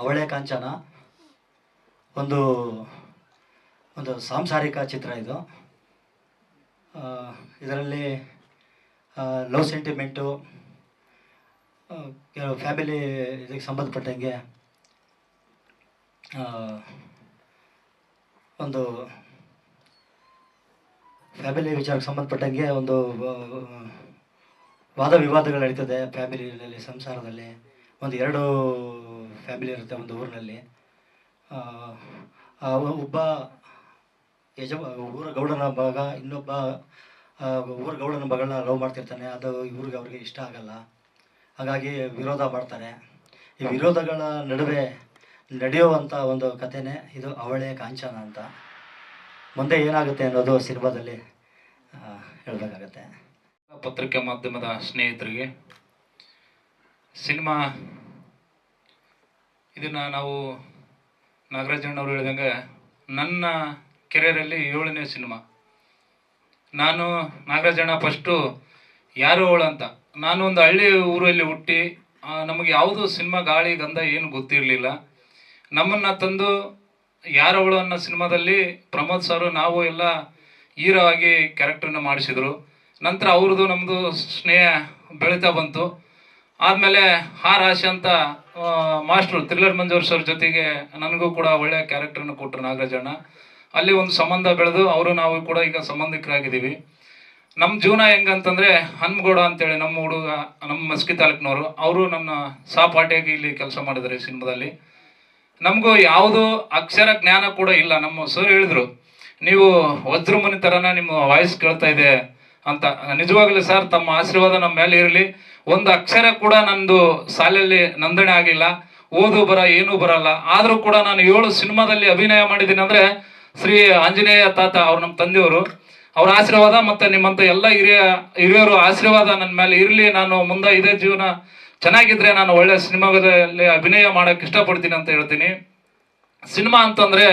ಅವಳೆ ಕಾಂಚನ ಒಂದು ಒಂದು ಸಾಂಸಾರಿಕ ಚಿತ್ರ ಇದು. ಇದರಲ್ಲಿ ಲವ್ ಸೆಂಟಿಮೆಂಟು, ಕೆಲವು ಫ್ಯಾಮಿಲಿ ಇದಕ್ಕೆ ಸಂಬಂಧಪಟ್ಟಂಗೆ ಒಂದು ಫ್ಯಾಮಿಲಿ ವಿಚಾರಕ್ಕೆ ಸಂಬಂಧಪಟ್ಟಂಗೆ ಒಂದು ವಾದ ವಿವಾದಗಳು ನಡೀತದೆ ಫ್ಯಾಮಿಲಿಯಲ್ಲಿ, ಸಂಸಾರದಲ್ಲಿ. ಒಂದು 2 ಫ್ಯಾಮಿಲಿ ಇರುತ್ತೆ ಒಂದು ಊರಿನಲ್ಲಿ. ಒಬ್ಬ ಊರ ಗೌಡನ ಮಗ ಇನ್ನೊಬ್ಬ ಊರ ಗೌಡನ ಮಗಳನ್ನ ಲವ್ ಮಾಡ್ತಿರ್ತಾನೆ. ಅದು ಅವ್ರಿಗೆ ಇಷ್ಟ ಆಗಲ್ಲ, ಹಾಗಾಗಿ ವಿರೋಧ ಮಾಡ್ತಾರೆ. ಈ ವಿರೋಧಗಳ ನಡುವೆ ನಡೆಯುವಂಥ ಒಂದು ಕಥೆನೇ ಇದು ಅವಳೆ ಕಾಂಚನ ಅಂತ. ಮುಂದೆ ಏನಾಗುತ್ತೆ ಅನ್ನೋದು ಸಿನಿಮಾದಲ್ಲಿ ಹೇಳಬೇಕಾಗತ್ತೆ. ಪತ್ರಿಕಾ ಮಾಧ್ಯಮದ ಸ್ನೇಹಿತರಿಗೆ, ಸಿನಿಮಾ ಇದನ್ನು ನಾವು ನಾಗರಾಜಣ್ಣವರು ಹೇಳಿದಂಗೆ ನನ್ನ ಕೆರಿಯರಲ್ಲಿ 7ನೇ ಸಿನಿಮಾ. ನಾನು ನಾಗರಾಜಣ್ಣ ಫಸ್ಟು ಯಾರು ಅವಳು ಅಂತ, ನಾನು ಒಂದು ಹಳ್ಳಿ ಊರಲ್ಲಿ ಹುಟ್ಟಿ ನಮಗೆ ಯಾವುದು ಸಿನಿಮಾ ಗಾಳಿ ಗಂಧ ಏನು ಗೊತ್ತಿರಲಿಲ್ಲ. ನಮ್ಮನ್ನು ತಂದು ಯಾರವಳು ಅನ್ನೋ ಸಿನಿಮಾದಲ್ಲಿ ಪ್ರಮೋದ್ ಸರು ನಾವು ಎಲ್ಲ ಹೀರೋ ಆಗಿ ಕ್ಯಾರೆಕ್ಟರ್ನ ಮಾಡಿಸಿದರು. ನಂತರ ಅವ್ರದ್ದು ನಮ್ಮದು ಸ್ನೇಹ ಬೆಳೀತಾ ಬಂತು. ಆದಮೇಲೆ ರಾಶಿ ಅಂತ ಮಾಸ್ಟ್ರು ಥ್ರಿಲ್ಲರ್ ಮಂಜೂರ್ ಸರ್ ಜೊತೆಗೆ ನನಗೂ ಕೂಡ ಒಳ್ಳೆಯ ಕ್ಯಾರೆಕ್ಟರ್ನ ಕೊಟ್ಟರು ನಾಗರಾಜಣ್ಣ. ಅಲ್ಲಿ ಒಂದು ಸಂಬಂಧ ಬೆಳೆದು ಅವರು ನಾವು ಕೂಡ ಈಗ ಸಂಬಂಧಿಕರಾಗಿದ್ದೀವಿ. ನಮ್ಮ ಜೀವನ ಹೆಂಗಂತಂದರೆ, ಹನ್ಮಗೌಡ ಅಂತೇಳಿ ನಮ್ಮ ಹುಡುಗ, ನಮ್ಮ ಮಸ್ಕಿ ತಾಲೂಕಿನವರು, ಅವರು ನನ್ನ ಸಹಪಾಠಿಯಾಗಿ ಇಲ್ಲಿ ಕೆಲಸ ಮಾಡಿದ್ದಾರೆ ಈ ಸಿನಿಮಾದಲ್ಲಿ. ನಮಗೂ ಯಾವುದೂ ಅಕ್ಷರ ಜ್ಞಾನ ಕೂಡ ಇಲ್ಲ. ನಮ್ಮ ಸರ್ ಹೇಳಿದರು, ನೀವು ವಜ್ರಮುನಿ ಥರನ ನಿಮ್ಮ ವಾಯ್ಸ್ ಕೇಳ್ತಾ ಇದೆ ಅಂತ. ನಿಜವಾಗ್ಲೂ ಸರ್, ತಮ್ಮ ಆಶೀರ್ವಾದ ನಮ್ಮ ಮೇಲೆ ಇರಲಿ. ಒಂದು ಅಕ್ಷರ ಕೂಡ ನಂದು ಶಾಲೆಯಲ್ಲಿ ನೋಂದಣಿ ಆಗಿಲ್ಲ, ಓದು ಬರ ಏನೂ ಬರಲ್ಲ. ಆದರೂ ಕೂಡ ನಾನು 7 ಸಿನಿಮಾದಲ್ಲಿ ಅಭಿನಯ ಮಾಡಿದ್ದೀನಿ ಅಂದರೆ ಶ್ರೀ ಆಂಜನೇಯ ತಾತ ಅವ್ರು ನಮ್ಮ ತಂದೆಯವರು, ಅವ್ರ ಆಶೀರ್ವಾದ ಮತ್ತು ನಿಮ್ಮಂಥ ಎಲ್ಲ ಹಿರಿಯರು ಆಶೀರ್ವಾದ ನನ್ನ ಮೇಲೆ ಇರಲಿ. ನಾನು ಮುಂದೆ ಇದೇ ಜೀವನ ಚೆನ್ನಾಗಿದ್ರೆ ನಾನು ಒಳ್ಳೆ ಸಿನಿಮಾದಲ್ಲಿ ಅಭಿನಯ ಮಾಡೋಕ್ಕೆ ಇಷ್ಟಪಡ್ತೀನಿ ಅಂತ ಹೇಳ್ತೀನಿ. ಸಿನಿಮಾ ಅಂತಂದರೆ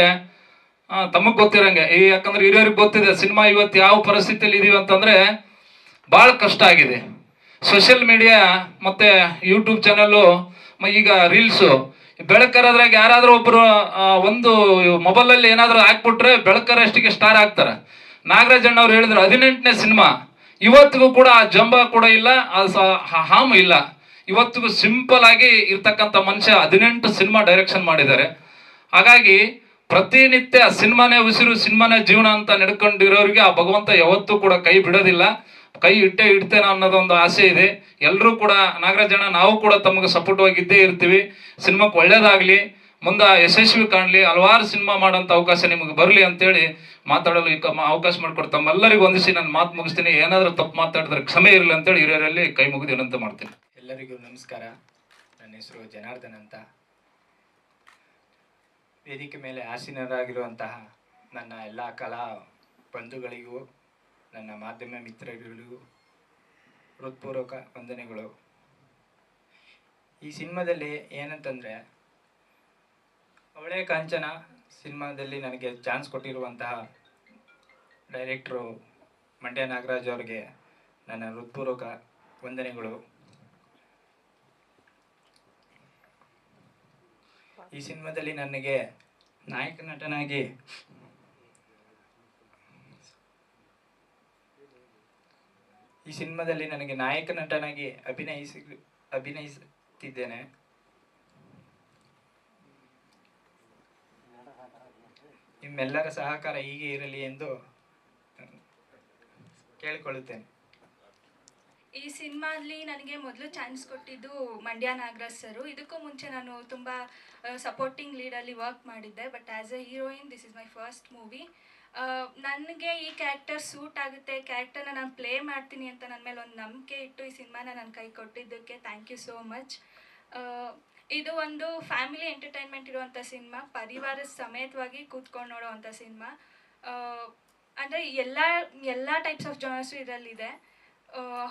ತಮಗೆ ಗೊತ್ತಿರಂಗೆ, ಯಾಕಂದ್ರೆ ಹಿರಿಯರಿಗೆ ಗೊತ್ತಿದೆ ಸಿನಿಮಾ ಇವತ್ತು ಯಾವ ಪರಿಸ್ಥಿತಿಯಲ್ಲಿ ಇದೀವಿ ಅಂತಂದರೆ ಭಾಳ ಕಷ್ಟ ಆಗಿದೆ. ಸೋಷಿಯಲ್ ಮೀಡಿಯಾ ಮತ್ತು ಯೂಟ್ಯೂಬ್ ಚಾನಲ್ಲು, ಈಗ ರೀಲ್ಸು, ಬೆಳಕರದ್ರಾಗ ಯಾರಾದರೂ ಒಬ್ಬರು ಒಂದು ಮೊಬೈಲಲ್ಲಿ ಏನಾದರೂ ಹಾಕ್ಬಿಟ್ರೆ ಬೆಳಕರಷ್ಟಿಗೆ ಸ್ಟಾರ್ ಆಗ್ತಾರೆ. ನಾಗರಾಜಣ್ಣವ್ರು ಹೇಳಿದ್ರು 18ನೇ ಸಿನಿಮಾ, ಇವತ್ತಿಗೂ ಕೂಡ ಆ ಜಂಬ ಕೂಡ ಇಲ್ಲ, ಹಾಮ್ ಇಲ್ಲ. ಇವತ್ತಿಗೂ ಸಿಂಪಲ್ ಆಗಿ ಇರ್ತಕ್ಕಂಥ ಮನುಷ್ಯ 18 ಸಿನಿಮಾ ಡೈರೆಕ್ಷನ್ ಮಾಡಿದ್ದಾರೆ. ಹಾಗಾಗಿ ಪ್ರತಿನಿತ್ಯ ಸಿನಿಮಾನೇ ಉಸಿರು, ಸಿನಿಮಾನೇ ಜೀವನ ಅಂತ ನಡ್ಕೊಂಡಿರೋರಿಗೆ ಆ ಭಗವಂತ ಯಾವತ್ತೂ ಕೂಡ ಕೈ ಬಿಡೋದಿಲ್ಲ, ಕೈ ಇಡ್ತೇನೆ ಅನ್ನೋದೊಂದು ಆಸೆ ಇದೆ. ಎಲ್ಲರೂ ಕೂಡ ನಾಗರಾಜಣ್ಣ, ನಾವು ಕೂಡ ತಮಗೆ ಸಪೋರ್ಟ್ ಇದ್ದೇ ಇರ್ತೀವಿ. ಸಿನಿಮಾಕ್ಕೆ ಒಳ್ಳೇದಾಗಲಿ, ಮುಂದೆ ಯಶಸ್ವಿ ಕಾಣಲಿ, ಹಲವಾರು ಸಿನಿಮಾ ಮಾಡೋಂಥ ಅವಕಾಶ ನಿಮಗೆ ಬರಲಿ ಅಂತೇಳಿ ಮಾತಾಡಲು ಈಗ ಅವಕಾಶ ಮಾಡಿಕೊಡ್ತಾ ತಮ್ಮೆಲ್ಲರಿಗೂ ವಂದಿಸಿ ನಾನು ಮಾತು ಮುಗಿಸ್ತೀನಿ. ಏನಾದರೂ ತಪ್ಪು ಮಾತಾಡಿದ್ರೆ ಕ್ಷಮೆ ಇರಲಿ ಅಂತೇಳಿ ಹಿರಿಯರಲ್ಲಿ ಕೈ ಮುಗಿದು ವಿನಂತಿ ಮಾಡ್ತೀನಿ. ಎಲ್ಲರಿಗೂ ನಮಸ್ಕಾರ. ನನ್ನ ಹೆಸರು ಜನಾರ್ದನ್ ಅಂತ. ವೇದಿಕೆ ಮೇಲೆ ಆಸೀನರಾಗಿರುವಂತಹ ನನ್ನ ಎಲ್ಲ ಕಲಾ ಬಂಧುಗಳಿಗೂ, ನನ್ನ ಮಾಧ್ಯಮ ಮಿತ್ರರಿಗೂ ಹೃತ್ಪೂರ್ವಕ ವಂದನೆಗಳು. ಈ ಸಿನಿಮಾದಲ್ಲಿ ಏನಂತಂದರೆ, ಅವಳೆ ಕಾಂಚನ ಸಿನಿಮಾದಲ್ಲಿ ನನಗೆ ಚಾನ್ಸ್ ಕೊಟ್ಟಿರುವಂತಹ ಡೈರೆಕ್ಟ್ರು ಮಂಡ್ಯ ನಾಗರಾಜ್ ಅವರಿಗೆ ನನ್ನ ಹೃತ್ಪೂರ್ವಕ ವಂದನೆಗಳು. ಈ ಸಿನಿಮಾದಲ್ಲಿ ನನಗೆ ನಾಯಕ ನಟನಾಗಿ ಅಭಿನಯಿಸುತ್ತಿದ್ದೇನೆ. ನಿಮ್ಮೆಲ್ಲರ ಸಹಕಾರ ಹೀಗೆ ಇರಲಿ ಎಂದು ಕೇಳಿಕೊಳ್ಳುತ್ತೇನೆ. ಈ ಸಿನಿಮಾದಲ್ಲಿ ನನಗೆ ಮೊದಲು ಚಾನ್ಸ್ ಕೊಟ್ಟಿದ್ದು ಮಂಡ್ಯ ನಾಗರಾಜ್ ಸರು. ಇದಕ್ಕೂ ಮುಂಚೆ ನಾನು ತುಂಬ ಸಪೋರ್ಟಿಂಗ್ ಲೀಡಲ್ಲಿ ವರ್ಕ್ ಮಾಡಿದ್ದೆ, but as A heroine this is my first movie. ನನಗೆ ಈ ಕ್ಯಾರೆಕ್ಟರ್ ಸೂಟ್ ಆಗುತ್ತೆ, ಕ್ಯಾರೆಕ್ಟರ್ನ ನಾನು ಪ್ಲೇ ಮಾಡ್ತೀನಿ ಅಂತ ನನ್ನ ಮೇಲೆ ಒಂದು ನಂಬಿಕೆ ಇಟ್ಟು ಈ ಸಿನಿಮಾನ ನನ್ನ ಕೈ ಕೊಟ್ಟಿದ್ದಕ್ಕೆ ಥ್ಯಾಂಕ್ ಯು ಸೋ ಮಚ್. ಇದು ಒಂದು ಫ್ಯಾಮಿಲಿ ಎಂಟರ್ಟೈನ್ಮೆಂಟ್ ಇರುವಂಥ ಸಿನಿಮಾ, ಪರಿವಾರದ ಸಮೇತವಾಗಿ ಕೂತ್ಕೊಂಡು ನೋಡೋವಂಥ ಸಿನಿಮಾ. ಅಂದರೆ ಎಲ್ಲ ಟೈಪ್ಸ್ ಆಫ್ ಜಾನರ್ಸು ಇದರಲ್ಲಿದೆ.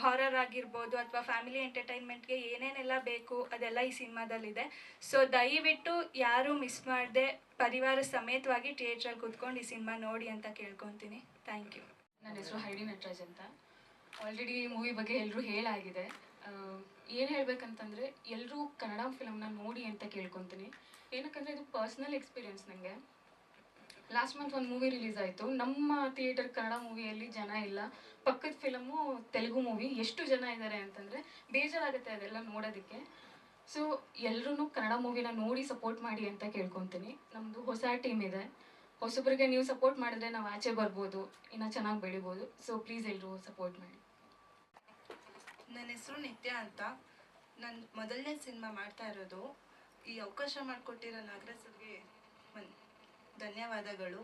ಹಾರರ್ ಆಗಿರ್ಬೋದು ಅಥವಾ ಫ್ಯಾಮಿಲಿ ಎಂಟರ್ಟೈನ್ಮೆಂಟ್ಗೆ ಏನೇನೆಲ್ಲ ಬೇಕು ಅದೆಲ್ಲ ಈ ಸಿನಿಮಾದಲ್ಲಿದೆ. ಸೊ ದಯವಿಟ್ಟು ಯಾರೂ ಮಿಸ್ ಮಾಡದೆ ಪರಿವಾರ ಸಮೇತವಾಗಿ ಥಿಯೇಟ್ರಲ್ಲಿ ಕೂತ್ಕೊಂಡು ಈ ಸಿನಿಮಾ ನೋಡಿ ಅಂತ ಕೇಳ್ಕೊತೀನಿ. Thank you. ನನ್ನ ಹೆಸರು ಹೈಡಿ ನಟರಾಜ್ ಅಂತ. ಆಲ್ರೆಡಿ ಮೂವಿ ಬಗ್ಗೆ ಎಲ್ಲರೂ ಹೇಳಾಗಿದೆ. ಏನು ಹೇಳ್ಬೇಕಂತಂದರೆ ಎಲ್ಲರೂ ಕನ್ನಡ ಫಿಲಮ್ನ ನೋಡಿ ಅಂತ ಕೇಳ್ಕೊತೀನಿ. ಏನಕ್ಕಂದರೆ ಇದು ಪರ್ಸ್ನಲ್ ಎಕ್ಸ್ಪೀರಿಯೆನ್ಸ್ ನನಗೆ. ಲಾಸ್ಟ್ ಮಂತ್ ಒಂದು ಮೂವಿ ರಿಲೀಸ್ ಆಯಿತು. ನಮ್ಮ ಥಿಯೇಟರ್ ಕನ್ನಡ ಮೂವಿಯಲ್ಲಿ ಜನ ಇಲ್ಲ. ಪಕ್ಕದ ಫಿಲಮು ತೆಲುಗು ಮೂವಿ ಎಷ್ಟು ಜನ ಇದ್ದಾರೆ ಅಂತಂದರೆ ಬೇಜಾರಾಗುತ್ತೆ ಅದೆಲ್ಲ ನೋಡೋದಕ್ಕೆ. ಸೊ ಎಲ್ಲರೂ ಕನ್ನಡ ಮೂವಿನ ನೋಡಿ ಸಪೋರ್ಟ್ ಮಾಡಿ ಅಂತ ಕೇಳ್ಕೊತೀನಿ. ನಮ್ಮದು ಹೊಸ ಟೀಮ್ ಇದೆ. ಹೊಸಬ್ರಿಗೆ ನೀವು ಸಪೋರ್ಟ್ ಮಾಡಿದ್ರೆ ನಾವು ಆಚೆ ಬರ್ಬೋದು, ಇನ್ನೂ ಚೆನ್ನಾಗಿ ಬೆಳಿಬೋದು. ಸೊ ಪ್ಲೀಸ್ ಎಲ್ಲರೂ ಸಪೋರ್ಟ್ ಮಾಡಿ. ನನ್ನ ಹೆಸರು ನಿತ್ಯ ಅಂತ. ನನ್ನ ಮೊದಲನೇ ಸಿನಿಮಾ ಮಾಡ್ತಾ ಇರೋದು. ಈ ಅವಕಾಶ ಮಾಡಿಕೊಟ್ಟಿರೋ ನಾಗರಾಜ್ ಸರ್ಗೆ ಧನ್ಯವಾದಗಳು.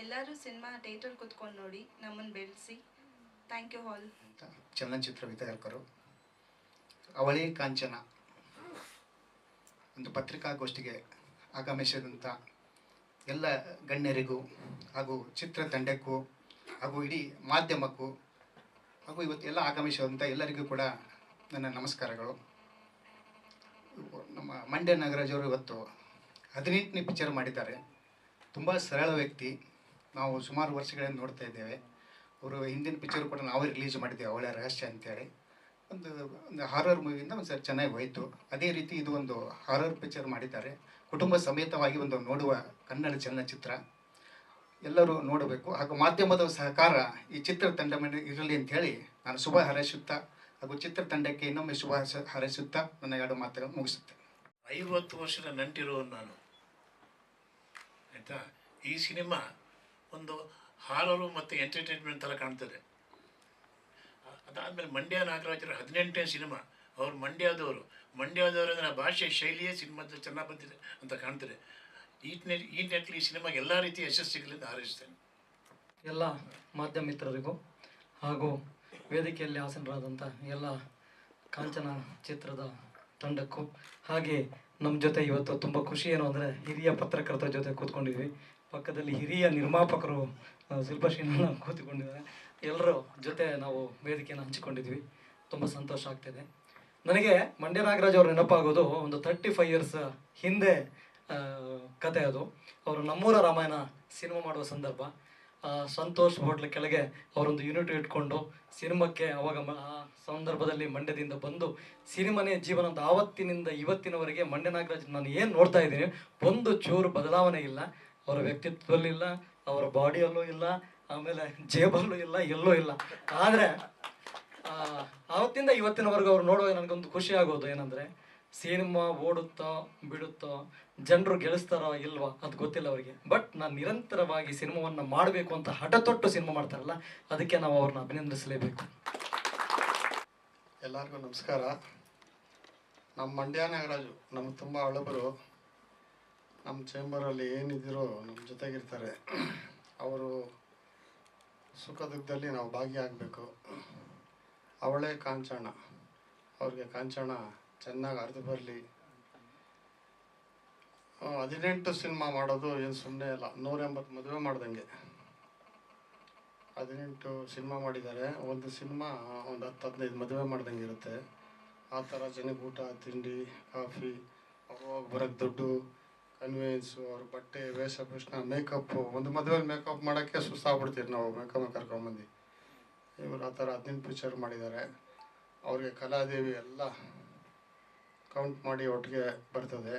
ಎಲ್ಲರೂ ಸಿನಿಮಾ ಥಿಯೇಟರ್ ಕೂತ್ಕೊಂಡು ನೋಡಿ, ನಮ್ಮನ್ನು ಬೆಳೆಸಿ. Thank you all. ಚಲನಚಿತ್ರ ವಿತರಕರು ಅವಳಿ ಕಾಂಚನ ಒಂದು ಪತ್ರಿಕಾಗೋಷ್ಠಿಗೆ ಆಗಮಿಸಿದಂಥ ಎಲ್ಲ ಗಣ್ಯರಿಗೂ ಹಾಗೂ ಚಿತ್ರತಂಡಕ್ಕೂ ಹಾಗೂ ಇಡೀ ಮಾಧ್ಯಮಕ್ಕೂ ಹಾಗೂ ಇವತ್ತೆಲ್ಲ ಆಗಮಿಸಿದಂಥ ಎಲ್ಲರಿಗೂ ಕೂಡ ನನ್ನ ನಮಸ್ಕಾರಗಳು. ನಮ್ಮ ಮಂಡ್ಯ ನಾಗರಾಜ್ ಅವರು ಇವತ್ತು 18ನೇ ಪಿಕ್ಚರ್ ಮಾಡಿದ್ದಾರೆ. ತುಂಬ ಸರಳ ವ್ಯಕ್ತಿ. ನಾವು ಸುಮಾರು ವರ್ಷಗಳಿಂದ ನೋಡ್ತಾ ಇದ್ದೇವೆ. ಅವರು ಹಿಂದಿನ ಪಿಕ್ಚರ್ ಕೂಡ ನಾವೇ ರಿಲೀಸ್ ಮಾಡಿದ್ದೇವೆ, ಅವಳ ರಹಸ್ಯ ಅಂತೇಳಿ. ಒಂದು ಹಾರರ್ ಮೂವಿಯಿಂದ ಒಂದು ಸರ್ ಚೆನ್ನಾಗಿ ಹೋಯಿತು. ಅದೇ ರೀತಿ ಇದು ಒಂದು ಹಾರರ್ ಪಿಕ್ಚರ್ ಮಾಡಿದ್ದಾರೆ. ಕುಟುಂಬ ಸಮೇತವಾಗಿ ಒಂದು ನೋಡುವ ಕನ್ನಡ ಚಲನಚಿತ್ರ ಎಲ್ಲರೂ ನೋಡಬೇಕು. ಹಾಗೂ ಮಾಧ್ಯಮದ ಸಹಕಾರ ಈ ಚಿತ್ರತಂಡ ಮೇಲೆ ಇರಲಿ ಅಂಥೇಳಿ ನಾನು ಶುಭ ಹಾರೈಸುತ್ತಾ ಹಾಗೂ ಚಿತ್ರತಂಡಕ್ಕೆ ಇನ್ನೊಮ್ಮೆ ಶುಭ ಹಾರೈಸುತ್ತಾ ನನ್ನ 2 ಮಾತುಗಳು ಮುಗಿಸುತ್ತೆ. 50 ವರ್ಷದ ನಂಟಿರೋ ನಾನು, ಆಯಿತಾ. ಈ ಸಿನಿಮಾ ಒಂದು ಹಾರರು ಮತ್ತು ಎಂಟರ್ಟೈನ್ಮೆಂಟ್ ಥರ ಕಾಣ್ತದೆ. ಅದಾದಮೇಲೆ ಮಂಡ್ಯ ನಾಗರಾಜರ 18ನೇ ಸಿನಿಮಾ. ಅವರು ಮಂಡ್ಯದವರ ಭಾಷೆ ಶೈಲಿಯೇ ಸಿನಿಮಾದಲ್ಲಿ ಚೆನ್ನಾಗಿ ಬಂದಿದೆ ಅಂತ ಕಾಣ್ತದೆ. ಈ ನಿಟ್ಟಿನಲ್ಲಿ ಈ ಸಿನಿಮಾಗೆ ಎಲ್ಲ ರೀತಿಯ ಯಶಸ್ಸುಗಳಿಂದ ಹಾರೈಸ್ತೇನೆ. ಎಲ್ಲ ಮಾಧ್ಯಮ ಮಿತ್ರರಿಗೂ ಹಾಗೂ ವೇದಿಕೆಯಲ್ಲಿ ಆಸೀನರಾದಂಥ ಎಲ್ಲ ಕಾಂಚನ ಚಿತ್ರದ ತಂಡಕ್ಕೂ, ಹಾಗೆ ನಮ್ಮ ಜೊತೆ ಇವತ್ತು ತುಂಬ ಖುಷಿ ಏನು ಅಂದರೆ ಹಿರಿಯ ಪತ್ರಕರ್ತರ ಜೊತೆ ಕೂತ್ಕೊಂಡಿದ್ವಿ. ಪಕ್ಕದಲ್ಲಿ ಹಿರಿಯ ನಿರ್ಮಾಪಕರು ಶಿಲ್ಪಶ್ರೀನ ಕೂತ್ಕೊಂಡಿದ್ದಾರೆ. ಎಲ್ಲರ ಜೊತೆ ನಾವು ವೇದಿಕೆಯನ್ನು ಹಂಚಿಕೊಂಡಿದ್ವಿ. ತುಂಬ ಸಂತೋಷ ಆಗ್ತಿದೆ. ನನಗೆ ಮಂಡ್ಯ ನಾಗರಾಜ್ ಅವರು ನೆನಪಾಗೋದು ಒಂದು 35 ಇಯರ್ಸ್ ಹಿಂದೆ ಕತೆ. ಅದು ಅವರು ನಮ್ಮೂರ ರಾಮಾಯಣ ಸಿನಿಮಾ ಮಾಡುವ ಸಂದರ್ಭ. ಸಂತೋಷ್ ಹೋಟ್ಲ್ ಕೆಳಗೆ ಅವರೊಂದು ಯೂನಿಟ್ ಇಟ್ಕೊಂಡು ಸಿನಿಮಾಕ್ಕೆ ಅವಾಗ ಆ ಸಂದರ್ಭದಲ್ಲಿ ಮಂಡ್ಯದಿಂದ ಬಂದು ಸಿನಿಮಾನೇ ಜೀವನ ಅಂತ. ಆವತ್ತಿನಿಂದ ಇವತ್ತಿನವರೆಗೆ ಮಂಡ್ಯ ನಾಗರಾಜ್ ನಾನು ಏನು ನೋಡ್ತಾ ಇದ್ದೀನಿ, ಒಂದು ಚೂರು ಬದಲಾವಣೆ ಇಲ್ಲ. ಅವರ ವ್ಯಕ್ತಿತ್ವದಲ್ಲೂ ಇಲ್ಲ, ಅವರ ಬಾಡಿಯಲ್ಲೂ ಇಲ್ಲ, ಆಮೇಲೆ ಜೇಬಲ್ಲೂ ಇಲ್ಲ, ಎಲ್ಲೂ ಇಲ್ಲ. ಆದರೆ ಆವತ್ತಿಂದ ಇವತ್ತಿನವರೆಗೂ ಅವ್ರು ನೋಡುವಾಗ ನನಗೊಂದು ಖುಷಿ ಆಗೋದು ಏನಂದರೆ, ಸಿನಿಮಾ ಓಡುತ್ತೋ ಬಿಡುತ್ತೋ, ಜನರು ಗೆಲ್ಲಿಸ್ತಾರೋ ಇಲ್ವಾ ಅದು ಗೊತ್ತಿಲ್ಲ ಅವರಿಗೆ. ಬಟ್ ನಾನು ನಿರಂತರವಾಗಿ ಸಿನಿಮಾವನ್ನು ಮಾಡಬೇಕು ಅಂತ ಹಠ ತೊಟ್ಟು ಸಿನಿಮಾ ಮಾಡ್ತಾರಲ್ಲ, ಅದಕ್ಕೆ ನಾವು ಅವ್ರನ್ನ ಅಭಿನಂದಿಸಲೇಬೇಕು. ಎಲ್ಲರಿಗೂ ನಮಸ್ಕಾರ. ನಮ್ಮ ಮಂಡ್ಯ ನಾಗರಾಜು ನಮ್ಗೆ ತುಂಬ ಹಳಬರು. ನಮ್ಮ ಚೇಂಬರಲ್ಲಿ ಏನಿದ್ದೀರೋ ನಮ್ಮ ಜೊತೆಗಿರ್ತಾರೆ. ಅವರು ಸುಖ ದುಃಖದಲ್ಲಿ ನಾವು ಭಾಗಿಯಾಗಬೇಕು. ಅವಳೇ ಕಾಂಚನ, ಅವ್ರಿಗೆ ಕಾಂಚನ ಚೆನ್ನಾಗಿ ಅರ್ಧ ಬರಲಿ. 18 ಸಿನಿಮಾ ಮಾಡೋದು ಏನು ಸುಮ್ಮನೆ ಇಲ್ಲ. 180 ಮದುವೆ ಮಾಡ್ದಂಗೆ 18 ಸಿನಿಮಾ ಮಾಡಿದ್ದಾರೆ. ಒಂದು ಸಿನಿಮಾ ಒಂದು 10-15 ಮದುವೆ ಮಾಡ್ದಂಗೆ ಇರುತ್ತೆ. ಆ ಥರ ಜನಕ್ಕೆ ಊಟ ತಿಂಡಿ ಕಾಫಿ, ಹೋಗಿ ಬರೋಕ್ಕೆ ದುಡ್ಡು, ಕನ್ವೆನ್ಸು, ಅವ್ರ ಬಟ್ಟೆ ವೇಷಭೂಷಣ, ಮೇಕಪ್ಪು. ಒಂದು ಮದುವೆಲಿ ಮೇಕಪ್ ಮಾಡೋಕ್ಕೆ ಸುಸ್ತಾಗ್ಬಿಡ್ತೀವಿ ನಾವು, ಮೇಕಪ್ ಕರ್ಕೊಂಬಂದು. ಇವರು ಆ ಥರ 18 ಪಿಕ್ಚರ್ ಮಾಡಿದ್ದಾರೆ. ಅವ್ರಿಗೆ ಕಲಾದೇವಿ ಎಲ್ಲ ಕೌಂಟ್ ಮಾಡಿ ಒಟ್ಟಿಗೆ ಬರ್ತದೆ.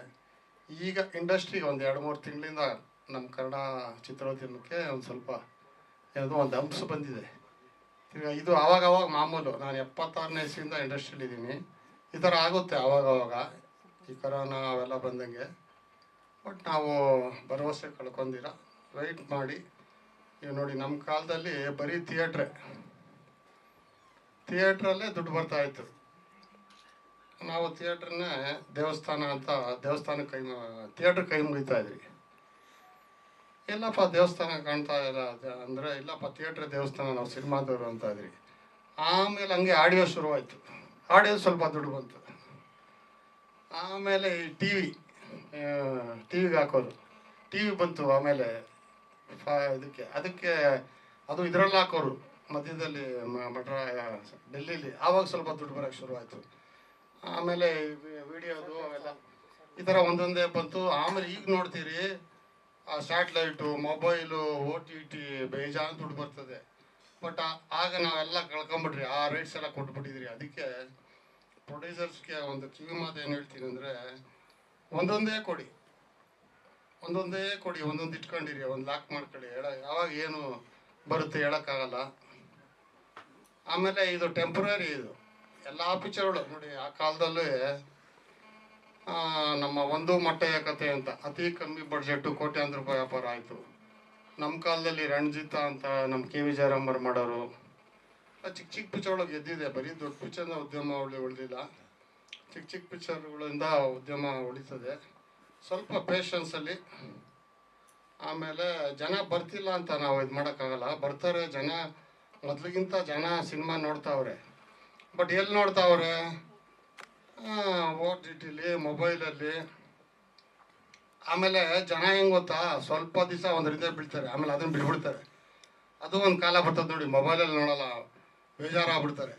ಈಗ ಇಂಡಸ್ಟ್ರಿಗೆ ಒಂದು 2-3 ತಿಂಗಳಿಂದ ನಮ್ಮ ಕನ್ನಡ ಚಿತ್ರೋದ್ಯಮಕ್ಕೆ ಒಂದು ಸ್ವಲ್ಪ ಏನದು ಒಂದು ಅಂಶ ಬಂದಿದೆ. ಈಗ ಇದು ಆವಾಗವಾಗ ಮಾಮೂಲು. ನಾನು 76ನೇ ಇಸ್ವಿಯಿಂದ ಇಂಡಸ್ಟ್ರಿಯಲ್ಲಿದ್ದೀನಿ. ಈ ಥರ ಆಗುತ್ತೆ ಆವಾಗವಾಗ, ಈ ಕೊರೋನಾ ಅವೆಲ್ಲ ಬಂದಂಗೆ. ಬಟ್ ನಾವು ಭರವಸೆ ಕಳ್ಕೊಂಡಿರ ವೆಯ್ಟ್ ಮಾಡಿ. ಈಗ ನೋಡಿ, ನಮ್ಮ ಕಾಲದಲ್ಲಿ ಬರೀ ಥಿಯೇಟ್ರಲ್ಲೇ ದುಡ್ಡು ಬರ್ತಾಯಿತ್ತು. ನಾವು ಥಿಯೇಟ್ರನ್ನೇ ದೇವಸ್ಥಾನ ಅಂತ ದೇವಸ್ಥಾನಕ್ಕೆ ಥಿಯೇಟ್ರ್ ಕೈ ಮುಗಿತಾಯಿದ್ರಿ. ಎಲ್ಲಪ್ಪ ದೇವಸ್ಥಾನ ಕಾಣ್ತಾ ಇಲ್ಲ ಅಂದರೆ, ಇಲ್ಲಪ್ಪ ಥಿಯೇಟ್ರ್ ದೇವಸ್ಥಾನ, ನಾವು ಸಿನಿಮಾದವರು ಅಂತ ಇದ್ರಿ. ಆಮೇಲೆ ಹಂಗೆ ಆಡಿಯೋ ಶುರುವಾಯಿತು. ಆಡಿಯೋ ಸ್ವಲ್ಪ ದುಡ್ಡು ಬಂತು. ಆಮೇಲೆ ಈ ಟಿವಿಗೆ ಹಾಕೋದು, ಟಿ ವಿ ಬಂತು. ಆಮೇಲೆ ಅದಕ್ಕೆ ಅದು ಇದರಲ್ಲಿ ಹಾಕೋರು ಮಧ್ಯದಲ್ಲಿ ಡೆಲ್ಲಿಲಿ. ಆವಾಗ ಸ್ವಲ್ಪ ದುಡ್ಡು ಬರೋಕ್ಕೆ ಶುರುವಾಯಿತು. ಆಮೇಲೆ ವಿಡಿಯೋದು ಅವೆಲ್ಲ ಈ ಥರ ಒಂದೊಂದೇ ಬಂತು. ಆಮೇಲೆ ಈಗ ನೋಡ್ತೀರಿ, ಆ ಸ್ಯಾಟ್ಲೈಟು, ಮೊಬೈಲು, OTT ಬೇಜಾನು ದುಡ್ಡು ಬರ್ತದೆ. ಬಟ್ ಆಗ ನಾವೆಲ್ಲ ಕಳ್ಕೊಂಬಿಟ್ರಿ, ಆ ರೈಟ್ಸ್ ಎಲ್ಲ ಕೊಟ್ಬಿಟ್ಟಿದ್ರಿ. ಅದಕ್ಕೆ ಪ್ರೊಡ್ಯೂಸರ್ಸ್ಗೆ ಒಂದು ಕಿವಿ ಮಾತು ಏನು ಹೇಳ್ತೀನಿ ಅಂದರೆ, ಒಂದೊಂದೇ ಕೊಡಿ, ಒಂದೊಂದು ಇಟ್ಕೊಂಡಿರಿ, ಒಂದು ಲಾಕ್ ಮಾಡ್ಕೊಳ್ಳಿ. ಯಾವಾಗ ಏನು ಬರುತ್ತೆ ಹೇಳೋಕ್ಕಾಗಲ್ಲ. ಆಮೇಲೆ ಇದು ಟೆಂಪ್ರರಿ, ಇದು ಎಲ್ಲ ಪಿಕ್ಚರ್ಗಳು ನೋಡಿ. ಆ ಕಾಲದಲ್ಲೂ ನಮ್ಮ ಒಂದು ಮೊಟ್ಟೆಯ ಕಥೆ ಅಂತ ಅತಿ ಕಮ್ಮಿ ಬಡ್ಜೆಟ್ಟು ಕೋಟ್ಯಾಂತರ ರೂಪಾಯಿ ವ್ಯಾಪಾರ ಆಯಿತು. ನಮ್ಮ ಕಾಲದಲ್ಲಿ ರಣಜಿತ ಅಂತ ನಮ್ಮ ಕೆ ವಿ ಜಯರಾಮರು ಮಾಡೋರು. ಚಿಕ್ಕ ಚಿಕ್ಕ ಪಿಕ್ಚರ್ಗಳಿಗೆ ಗೆದ್ದಿದೆ. ಬರೀ ದೊಡ್ಡ ಪಿಕ್ಚರ್ನ ಉದ್ಯಮ ಉಳಿದಿಲ್ಲ. ಚಿಕ್ಕ ಪಿಕ್ಚರ್ಗಳಿಂದ ಉದ್ಯಮ ಉಳಿತದೆ. ಸ್ವಲ್ಪ ಪೇಷನ್ಸಲ್ಲಿ. ಆಮೇಲೆ ಜನ ಬರ್ತಿಲ್ಲ ಅಂತ ನಾವು ಇದು ಮಾಡೋಕ್ಕಾಗಲ್ಲ. ಬರ್ತಾರೆ ಜನ, ಮೊದಲಿಗಿಂತ ಜನ ಸಿನಿಮಾ ನೋಡ್ತಾವ್ರೆ. ಬಟ್ ಎಲ್ಲಿ ನೋಡ್ತಾವ್ರೆ? OTTಲಿ, ಮೊಬೈಲಲ್ಲಿ. ಆಮೇಲೆ ಜನ ಹೆಂಗೆ ಗೊತ್ತಾ, ಸ್ವಲ್ಪ ದಿವಸ ಒಂದು ಹೃದಯ ಬೀಳ್ತಾರೆ, ಆಮೇಲೆ ಅದನ್ನು ಬಿಟ್ಬಿಡ್ತಾರೆ. ಅದು ಒಂದು ಕಾಲ ಬರ್ತದೆ ನೋಡಿ, ಮೊಬೈಲಲ್ಲಿ ನೋಡೋಲ್ಲ, ಬೇಜಾರಾಗ್ಬಿಡ್ತಾರೆ.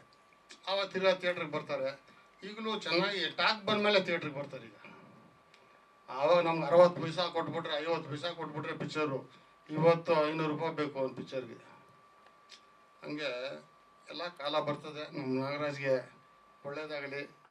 ಆವತ್ತಿರೋ ಥಿಯೇಟ್ರಿಗೆ ಬರ್ತಾರೆ. ಈಗಲೂ ಚೆನ್ನಾಗಿ ಟಾಕ್ ಬಂದಮೇಲೆ ಥಿಯೇಟ್ರಿಗೆ ಬರ್ತಾರೆ. ಈಗ ಆವಾಗ ನಮ್ಗೆ 60 ಪೈಸಾ ಕೊಟ್ಬಿಟ್ರೆ, 50 ಪೈಸಾ ಕೊಟ್ಬಿಟ್ರೆ ಪಿಕ್ಚರು. ಇವತ್ತು 500 ರೂಪಾಯಿ ಬೇಕು ಒಂದು ಪಿಕ್ಚರ್ಗೆ. ಹಂಗೆ ಎಲ್ಲ ಕಾಲ ಬರ್ತದೆ. ನಮ್ಮ ನಾಗರಾಜ್ಗೆ ಒಳ್ಳೆಯದಾಗಲಿ.